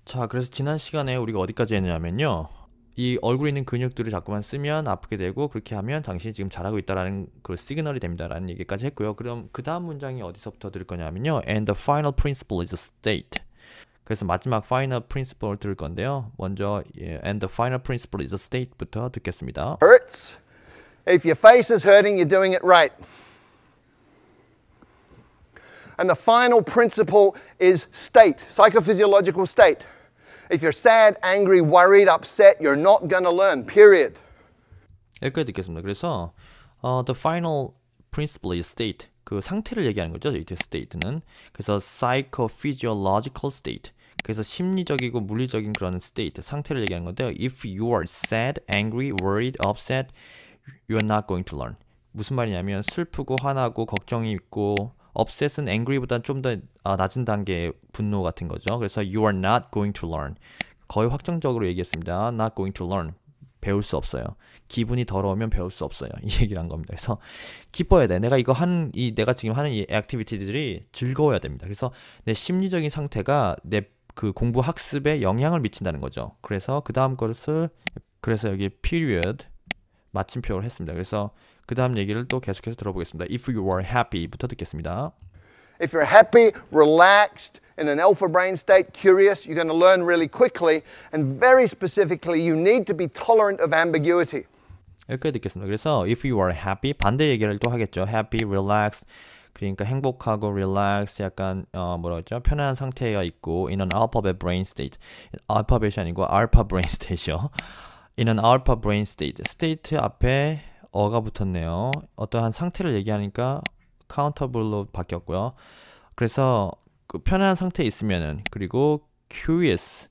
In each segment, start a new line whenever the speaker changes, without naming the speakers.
자, 그래서 지난 시간에 우리가 어디까지 했냐면요. 이 얼굴에 있는 근육들을 자꾸만 쓰면 아프게 되고 그렇게 하면 당신이 지금 잘하고 있다라는 그 시그널이 됩니다라는 얘기까지 했고요. 그럼 그 다음 문장이 어디서부터 들을 거냐면요. And the final principle is a state. 그래서 마지막 final principle을 들을 건데요. 먼저 and the final principle is a state부터 듣겠습니다.
Hurts. If your face is hurting, you're doing it right. And the final principle is state, psychophysiological state. If you're sad, angry, worried, upset, you're not going to learn, period.
여기까지 듣겠습니다. 그래서 the final principle is state. 그 상태를 얘기하는 거죠. 이 state는. 그래서 psychophysiological state. 그래서 심리적이고 물리적인 그런 state, 상태를 얘기하는 건데요. If you are sad, angry, worried, upset, you are not going to learn. 무슨 말이냐면 슬프고 화나고 걱정이 있고 upset은 angry보다 좀 더 낮은 단계의 분노 같은 거죠. 그래서 you are not going to learn. 거의 확정적으로 얘기했습니다. Not going to learn. 배울 수 없어요. 기분이 더러우면 배울 수 없어요. 이 얘기를 한 겁니다. 그래서 기뻐야 돼. 내가 내가 지금 하는 이 액티비티들이 즐거워야 됩니다. 그래서 내 심리적인 상태가 내 그 공부 학습에 영향을 미친다는 거죠. 그래서 그 다음 것을 그래서 여기 period 마침표를 했습니다. 그래서 그 다음 얘기를 또 계속해서 들어보겠습니다. If you are happy부터 듣겠습니다.
If you're happy, relaxed, in an alpha brain state, curious, you're going to learn really quickly. And very specifically, you need to be tolerant of ambiguity.
여기까지 듣겠습니다. 그래서 if you are happy, 반대 얘기를 또 하겠죠. happy, relaxed, 그러니까 행복하고 relaxed, 약간 뭐라 그러죠? 편안한 상태가 있고 in an alphabet brain state. 알파벳이 아니고 alpha brain state이요. in an alpha brain state. state 앞에 어가 붙었네요. 어떠한 상태를 얘기하니까 countable로 바뀌었고요. 그래서 그 편안한 상태에 있으면은 그리고 curious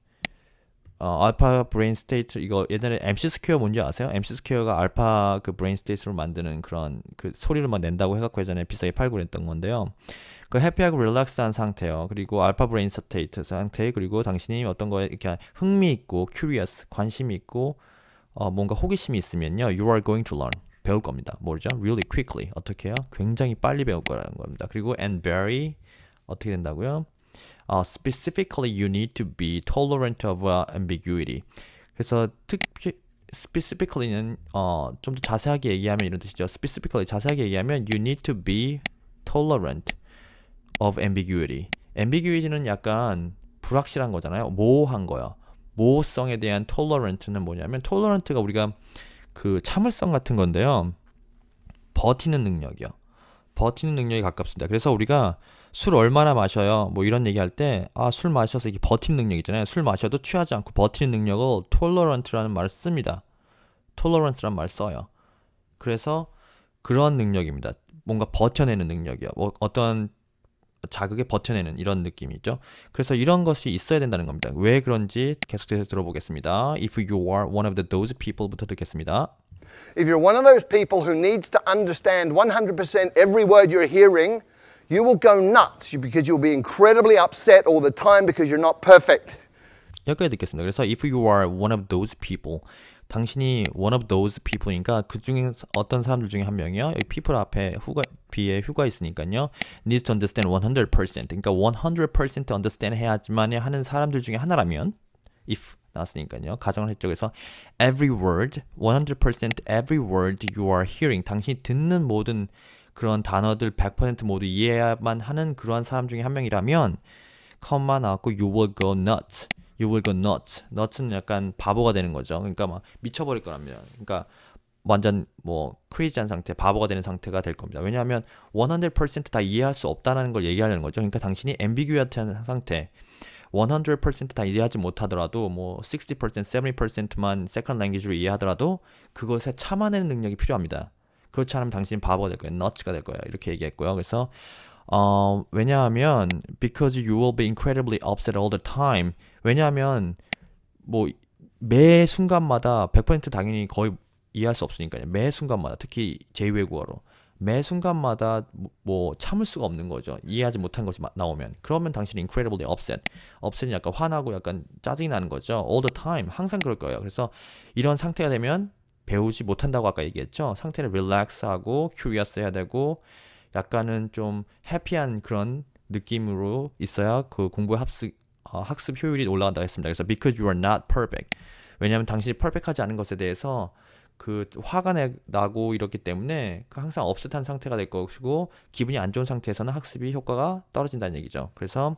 알파 브레인 스테이트 이거 옛날에 MC 스퀘어 뭔지 아세요? MC 스퀘어가 알파 그 브레인 스테이트로 만드는 그런 그 소리를 막 낸다고 해갖고 예전에 비싸게 팔고 그랬던 건데요. 그 해피하고 릴렉스한 상태요. 그리고 알파 브레인 스테이트 상태 그리고 당신이 어떤 거에 이렇게 흥미 있고 curious 관심이 있고 뭔가 호기심이 있으면요. You are going to learn. 배울 겁니다. 뭐죠? Really quickly. 어떻게 해요? 굉장히 빨리 배울 거라는 겁니다. 그리고 and very 어떻게 된다고요? Specifically, you need to be tolerant of ambiguity. 그래서 특히 specifically는 좀 더 자세하게 얘기하면 이런 뜻이죠. Specifically 자세하게 얘기하면 you need to be tolerant of ambiguity. ambiguity는 약간 불확실한 거잖아요. 모호한 거요. 모호성에 대한 tolerant는 뭐냐면 tolerant가 우리가 그 참을성 같은 건데요. 버티는 능력이요. 버티는 능력에 가깝습니다. 그래서 우리가 술 얼마나 마셔요? 뭐 이런 얘기할 때 술 마셔서 이게 버티는 능력 있잖아요. 술 마셔도 취하지 않고 버티는 능력을 tolerant라는 말을 씁니다. tolerance라는 말을 써요. 그래서 그런 능력입니다. 뭔가 버텨내는 능력이요. 뭐 어떤 자극에 버텨내는 이런 느낌이죠. 그래서 이런 것이 있어야 된다는 겁니다. 왜 그런지 계속해서 들어보겠습니다. If you are one of those people부터 듣겠습니다.
If you're one of those people who needs to understand 100% every word you're hearing, you will go nuts because you'll be incredibly upset all the time because you're not perfect.
여기까지 듣겠습니다. 그래서 if you are one of those people, 당신이 one of those people니까 그 중에 어떤 사람들 중에 한 명이요. 여기 people 앞에 뒤에 휴가 있으니까요. needs to understand 100%. 그러니까 100% understand 해야지만 하는 사람들 중에 하나라면 if 나왔으니까요. 가정을 했죠. 그래서 every word, 100% every word you are hearing. 당신이 듣는 모든 그런 단어들 100% 모두 이해해야만 하는 그러한 사람 중에 한 명이라면 컴마 나왔고 you will go nuts. You will go nuts. nuts는 약간 바보가 되는 거죠. 그러니까 막 미쳐버릴 거랍니다. 그러니까 완전 뭐 crazy한 상태, 바보가 되는 상태가 될 겁니다. 왜냐하면 100%다 이해할 수 없다는 걸 얘기하려는 거죠. 그러니까 당신이 ambiguity한 상태, 100%다 이해하지 못하더라도 뭐 60%, 70%만 second language로 이해하더라도 그것에 참아내는 능력이 필요합니다. 그렇지 않으면 당신은 바보가 될 거예요. nuts가 될 거예요. 이렇게 얘기했고요. 그래서 왜냐하면 because you will be incredibly upset all the time. 왜냐하면 뭐 매 순간마다 100% 당연히 거의 이해할 수 없으니까요. 매 순간마다 특히 제2외국어로 매 순간마다 뭐 참을 수가 없는 거죠. 이해하지 못한 것이 나오면 그러면 당신이 incredibly upset. upset이 약간 화나고 약간 짜증이 나는 거죠. all the time 항상 그럴 거예요. 그래서 이런 상태가 되면 배우지 못한다고 아까 얘기했죠. 상태를 relax하고 curious 해야 되고 약간은 좀 해피한 그런 느낌으로 있어야 그 공부에 학습 효율이 올라간다고 했습니다. 그래서 because you are not perfect. 왜냐하면 당신이 퍼펙트하지 않은 것에 대해서 그 화가 나고 이렇기 때문에 그 항상 업셋한 상태가 될 것이고 기분이 안 좋은 상태에서는 학습이 효과가 떨어진다는 얘기죠. 그래서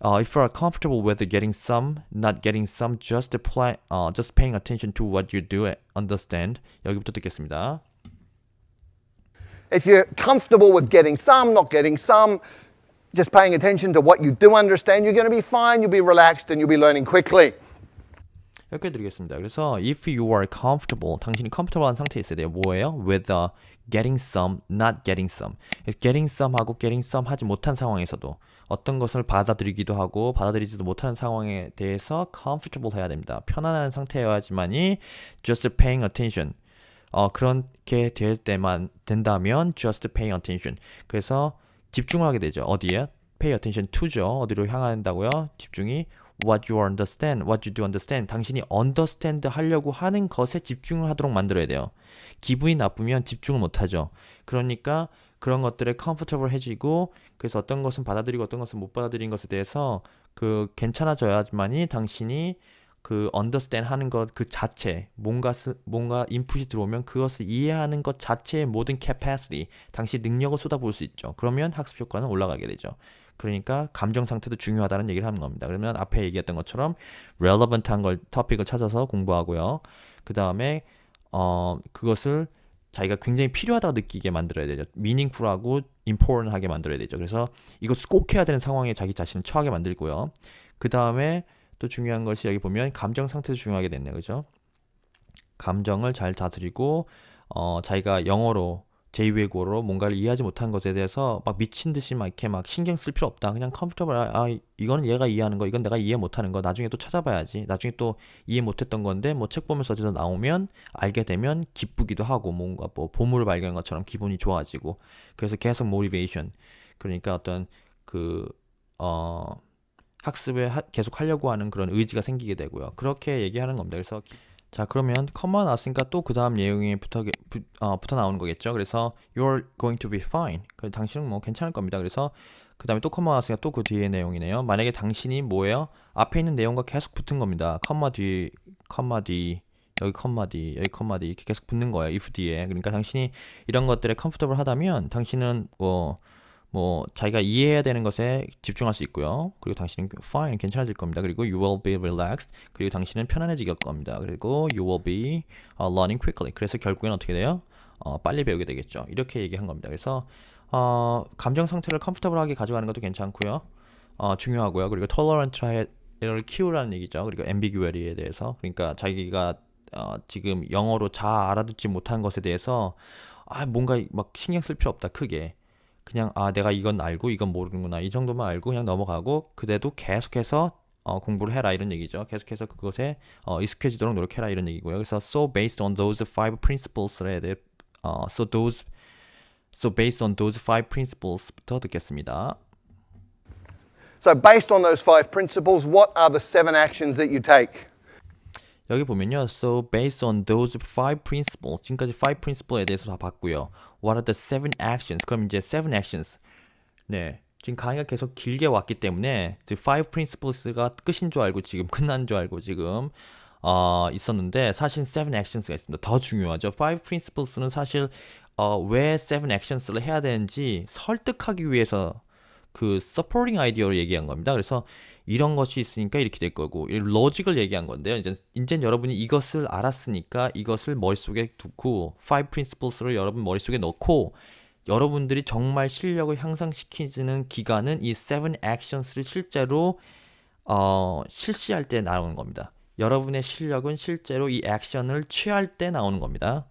if you are comfortable with getting some, not getting some, just paying attention to what you do understand. 여기부터 듣겠습니다.
If you're comfortable with getting some, not getting some, just paying attention to what you do understand, you're going to be fine, you'll be relaxed, and you'll be learning quickly.
이렇게 드리겠습니다. 그래서 if you are comfortable, 당신이 comfortable한 상태에 있어야 돼요. 뭐예요? With getting some, not getting some. getting some하고 getting some 하지 못한 상황에서도 어떤 것을 받아들이기도 하고 받아들이지도 못하는 상황에 대해서 comfortable 해야 됩니다. 편안한 상태여야지만이 just paying attention. 그렇게 될 때만 된다면 just paying attention. 그래서 집중을 하게 되죠. 어디에? pay attention to죠. 어디로 향한다고요? 집중이 what you understand, what you do understand. 당신이 understand 하려고 하는 것에 집중을 하도록 만들어야 돼요. 기분이 나쁘면 집중을 못하죠. 그러니까 그런 것들에 comfortable 해지고 그래서 어떤 것은 받아들이고 어떤 것은 못 받아들이는 것에 대해서 그 괜찮아져야지만이 당신이 그 understand 하는 것 그 자체 뭔가 인풋이 들어오면 그것을 이해하는 것 자체의 모든 capacity 당시 능력을 쏟아부을 수 있죠. 그러면 학습 효과는 올라가게 되죠. 그러니까 감정 상태도 중요하다는 얘기를 하는 겁니다. 그러면 앞에 얘기했던 것처럼 relevant한 걸 토픽을 찾아서 공부하고요. 그 다음에 그것을 자기가 굉장히 필요하다고 느끼게 만들어야 되죠. meaningful하고 important하게 만들어야 되죠. 그래서 이것을 꼭 해야 되는 상황에 자기 자신을 처하게 만들고요. 그 다음에 또 중요한 것이 여기 보면 감정 상태도 중요하게 됐네요. 그죠? 감정을 잘 다스리고 자기가 영어로 제2외국어로 뭔가를 이해하지 못한 것에 대해서 막 미친 듯이 막 이렇게 막 신경 쓸 필요 없다. 그냥 comfortable. 이거는 얘가 이해하는 거, 이건 내가 이해 못하는 거. 나중에 또 찾아봐야지. 나중에 또 이해 못했던 건데 뭐 책 보면서 어디서 나오면 알게 되면 기쁘기도 하고 뭔가 뭐 보물을 발견한 것처럼 기분이 좋아지고. 그래서 계속 motivation. 그러니까 어떤 학습에 계속 하려고 하는 그런 의지가 생기게 되고요. 그렇게 얘기하는 겁니다. 그래서 자 그러면 컴마 나왔으니까 또 그 다음 내용이 붙어 나오는 거겠죠. 그래서 you're going to be fine. 그래서 당신은 뭐 괜찮을 겁니다. 그래서 그 다음에 또 컴마 나왔으니까 또 그 뒤에 내용이네요. 만약에 당신이 뭐예요? 앞에 있는 내용과 계속 붙은 겁니다. 컴마 뒤 여기 컴마 뒤 여기 컴마 뒤 이렇게 계속 붙는 거예요. if 뒤에. 그러니까 당신이 이런 것들에 comfortable 하다면 당신은 뭐 자기가 이해해야 되는 것에 집중할 수 있고요. 그리고 당신은 fine 괜찮아질 겁니다. 그리고 you will be relaxed. 그리고 당신은 편안해질 겁니다. 그리고 you will be learning quickly. 그래서 결국엔 어떻게 돼요? 빨리 배우게 되겠죠. 이렇게 얘기한 겁니다. 그래서 감정 상태를 comfortable하게 가져가는 것도 괜찮고요. 중요하고요. 그리고 tolerant를 키우라는 얘기죠. 그리고 ambiguity에 대해서. 그러니까 자기가 지금 영어로 잘 알아듣지 못한 것에 대해서 뭔가 막 신경 쓸 필요 없다. 크게. 그냥 내가 이건 알고 이건 모르는구나 이 정도만 알고 그냥 넘어가고 그래도 계속해서 공부를 해라 이런 얘기죠. 계속해서 그것에 익숙해지도록 노력해라 이런 얘기고요. 그래서 so based on those five principles를 해야 돼. so based on those five principles부터 듣겠습니다.
So based on those five principles, what are the 7 actions that you take?
여기 보면요. So based on those five principles, 지금까지 five principle에 대해서 다 봤고요. What are the 7 actions? 그럼 이제 7 actions. 네, 지금 강의가 계속 길게 왔기 때문에 five principles가 끝인 줄 알고 지금 끝난 줄 알고 지금 있었는데 사실 7 actions가 있습니다. 더 중요하죠. five principles는 사실 왜 7 actions를 해야 되는지 설득하기 위해서 그 supporting idea로 얘기한 겁니다. 그래서 이런 것이 있으니까 이렇게 될 거고 로직을 얘기한 건데요. 이제 여러분이 이것을 알았으니까 이것을 머릿속에 두고 five principles를 여러분 머릿속에 넣고 여러분들이 정말 실력을 향상시키는 기간은 이 7 actions를 실제로 실시할 때 나오는 겁니다. 여러분의 실력은 실제로 이 액션을 취할 때 나오는 겁니다.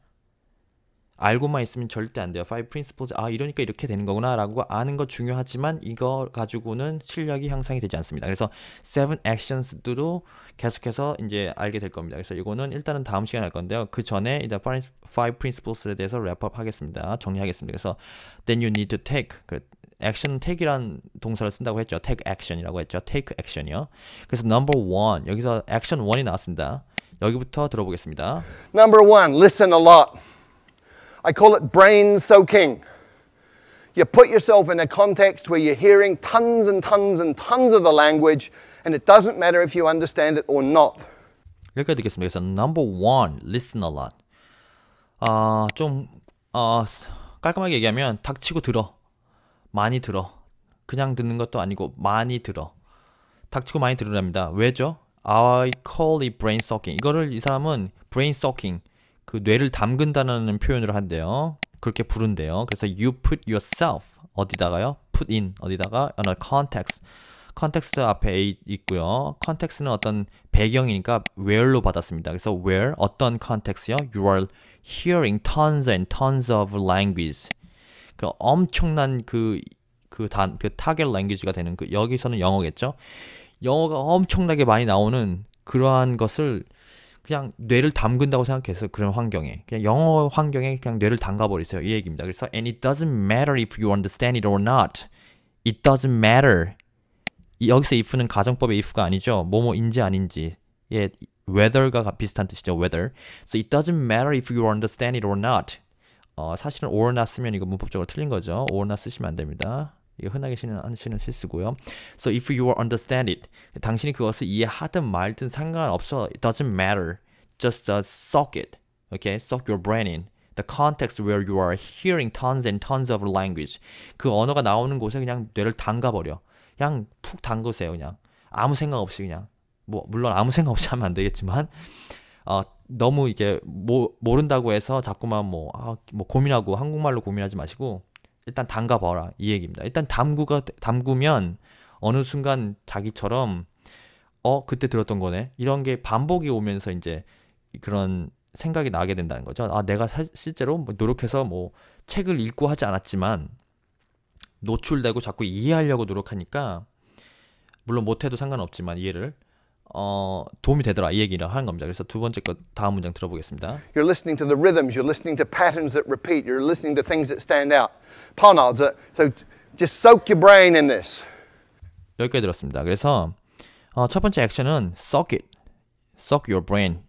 알고만 있으면 절대 안 돼요. Five principles, 이러니까 이렇게 되는 거구나 라고 아는 거 중요하지만 이거 가지고는 실력이 향상이 되지 않습니다. 그래서 7 actions도 계속해서 이제 알게 될 겁니다. 그래서 이거는 일단은 다음 시간에 할 건데요. 그 전에 일단 five principles에 대해서 랩업 하겠습니다. 정리하겠습니다. 그래서 then you need to take, action take이란 동사를 쓴다고 했죠. take action이라고 했죠. take action이요. 그래서 number 1, 여기서 action 1이 나왔습니다. 여기부터 들어보겠습니다.
Number 1, listen a lot. I call it brain soaking. You put yourself in a context where you're hearing tons and tons and tons of the language and it doesn't matter if you understand it or not.
여기까지 듣겠습니다. 그래서 number one, listen a lot. 좀 깔끔하게 얘기하면 닥치고 들어. 많이 들어. 그냥 듣는 것도 아니고 많이 들어. 닥치고 많이 들으랍니다. 왜죠? I call it brain sucking. 이거를 이 사람은 brain sucking, 그 뇌를 담근다는 표현으로 한대요. 그렇게 부른대요. 그래서 you put yourself 어디다가요? put in 어디다가 on a context. 컨텍스트 앞에 있고요. 컨텍스트는 어떤 배경이니까 where로 받았습니다. 그래서 where 어떤 컨텍스트요? You are hearing tons and tons of language. 그 엄청난 그 타겟 랭귀지가 되는 여기서는 영어겠죠. 영어가 엄청나게 많이 나오는 그러한 것을 그냥 뇌를 담근다고 생각해서 그런 환경에 그냥 영어 환경에 그냥 뇌를 담가버리세요. 이 얘기입니다. 그래서 and it doesn't matter if you understand it or not. It doesn't matter. 여기서 if는 가정법의 if가 아니죠. 뭐뭐인지 아닌지. 예, whether가 비슷한 뜻이죠. whether. So it doesn't matter if you understand it or not. 사실은 or not 쓰면 이거 문법적으로 틀린 거죠. or not 쓰시면 안 됩니다. 이거 흔하게 하시는 실수고요. So if you understand it, 당신이 그것을 이해하든 말든 상관없어. It doesn't matter. Just suck it. Okay, suck your brain in. The context where you are hearing tons and tons of language. 그 언어가 나오는 곳에 그냥 뇌를 담가버려. 그냥 푹 담그세요. 그냥 아무 생각 없이 그냥. 뭐 물론 아무 생각 없이 하면 안 되겠지만 너무 이게 모른다고 해서 자꾸만 뭐 고민하고 한국말로 고민하지 마시고 일단 담가봐라 이 얘기입니다. 일단 담그면 어느 순간 자기처럼 그때 들었던 거네 이런 게 반복이 오면서 이제 그런 생각이 나게 된다는 거죠. 내가 실제로 뭐 노력해서 뭐 책을 읽고 하지 않았지만 노출되고 자꾸 이해하려고 노력하니까 물론 못해도 상관없지만 이해를 도움이 되더라 이 얘기를 하는 겁니다. 그래서 두 번째 거 다음 문장 들어보겠습니다.
You're listening to the rhythms, you're listening to patterns that repeat, you're listening to things that stand out. So just soak your brain in this.
여기까지 들었습니다. 그래서 첫 번째 액션은 soak it, soak your brain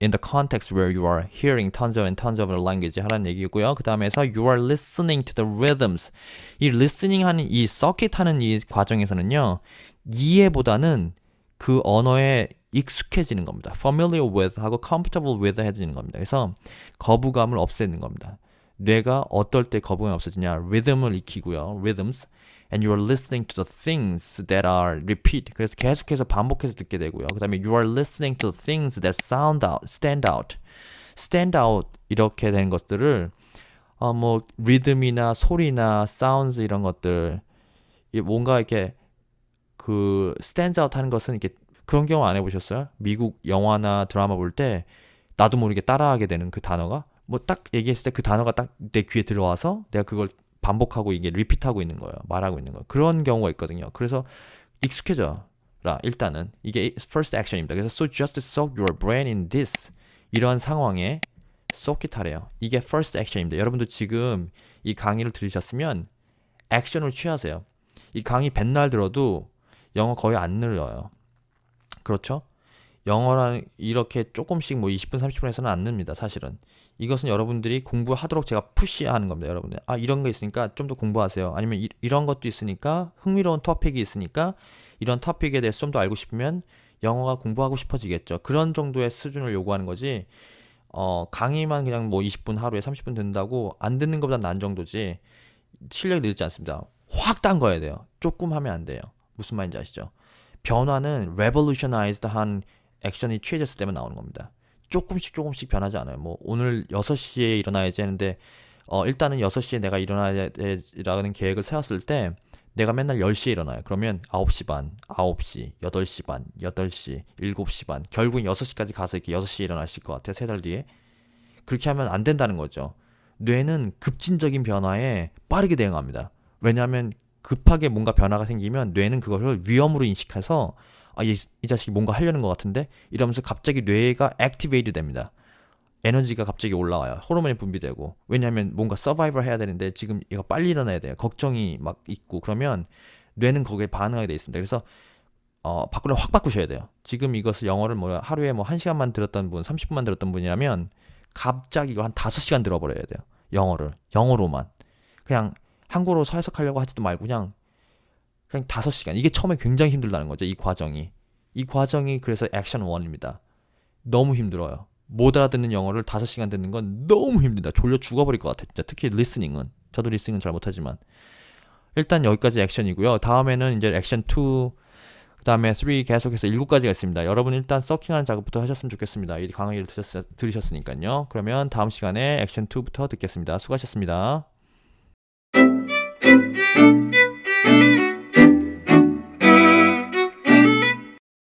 in the context where you are hearing tons of language 하라는 얘기고요. 그 다음에서 you are listening to the rhythms. 이 listening 하는 이 soak it 하는 이 과정에서는요 이해보다는 그 언어에 익숙해지는 겁니다. familiar with 하고 comfortable with 해지는 겁니다. 그래서 거부감을 없애는 겁니다. 뇌가 어떨 때 거부감이 없어지냐? 리듬을 익히고요. rhythms. And you are listening to the things that are repeat. 그래서 계속해서 반복해서 듣게 되고요. 그 다음에 you are listening to the things that stand out 이렇게 되는 것들을 뭐 리듬이나 소리나 사운드 이런 것들 뭔가 이렇게 그 stands out 하는 것은 이렇게 그런 경우 안 해보셨어요? 미국 영화나 드라마 볼 때 나도 모르게 따라하게 되는 그 단어가 뭐 딱 얘기했을 때 그 단어가 딱 내 귀에 들어와서 내가 그걸 반복하고 이게 리피트하고 있는 거예요. 말하고 있는 거예요. 그런 경우가 있거든요. 그래서 익숙해져라. 일단은 이게 first action입니다. 그래서 so just soak your brain in this 이런 상황에 soak it 하래요. 이게 first action입니다. 여러분도 지금 이 강의를 들으셨으면 액션을 취하세요. 이 강의 맨날 들어도 영어 거의 안 늘어요. 그렇죠? 영어랑 이렇게 조금씩 뭐 20분, 30분 해서는 안 늡니다. 사실은. 이것은 여러분들이 공부하도록 제가 푸시하는 겁니다. 여러분들. 이런 거 있으니까 좀 더 공부하세요. 아니면 이런 것도 있으니까 흥미로운 토픽이 있으니까 이런 토픽에 대해서 좀 더 알고 싶으면 영어가 공부하고 싶어지겠죠. 그런 정도의 수준을 요구하는 거지. 강의만 그냥 뭐 20분 하루에 30분 듣는다고 안 듣는 것보다 난 정도지 실력이 늘지 않습니다. 확 담가야 돼요. 조금 하면 안 돼요. 무슨 말인지 아시죠? 변화는 revolutionized 한 액션이 취해졌을 때만 나오는 겁니다. 조금씩 변하지 않아요. 뭐 오늘 6시에 일어나야지 했는데 일단은 6시에 내가 일어나야지라는 계획을 세웠을 때 내가 맨날 10시에 일어나요. 그러면 9시 반, 9시, 8시 반, 8시, 7시 반 결국은 6시까지 가서 이렇게 6시에 일어나실 것 같아요. 3달 뒤에. 그렇게 하면 안 된다는 거죠. 뇌는 급진적인 변화에 빠르게 대응합니다. 왜냐하면 급하게 뭔가 변화가 생기면 뇌는 그것을 위험으로 인식해서 이 자식이 뭔가 하려는 것 같은데 이러면서 갑자기 뇌가 액티베이트 됩니다. 에너지가 갑자기 올라와요. 호르몬이 분비되고. 왜냐하면 뭔가 서바이벌 해야 되는데 지금 얘가 빨리 일어나야 돼요. 걱정이 막 있고 그러면 뇌는 거기에 반응하게 돼 있습니다. 그래서 바꾸려 확 바꾸셔야 돼요. 지금 이것을 영어를 하루에 뭐 1시간만 들었던 분, 30분만 들었던 분이라면 갑자기 이거 한 5시간 들어버려야 돼요. 영어로만. 그냥 한국어로 해석하려고 하지도 말고 그냥 5시간. 이게 처음에 굉장히 힘들다는 거죠. 이 과정이. 이 과정이 그래서 액션 1입니다. 너무 힘들어요. 못 알아듣는 영어를 5시간 듣는 건 너무 힘들다. 졸려 죽어버릴 것 같아. 진짜 특히 리스닝은. 저도 리스닝은 잘 못하지만. 일단 여기까지 액션이고요. 다음에는 이제 액션 2, 그 다음에 3 계속해서 7가지가 있습니다. 여러분 일단 서킹하는 작업부터 하셨으면 좋겠습니다. 이 강의를 들으셨으니까요. 그러면 다음 시간에 액션 2부터 듣겠습니다. 수고하셨습니다.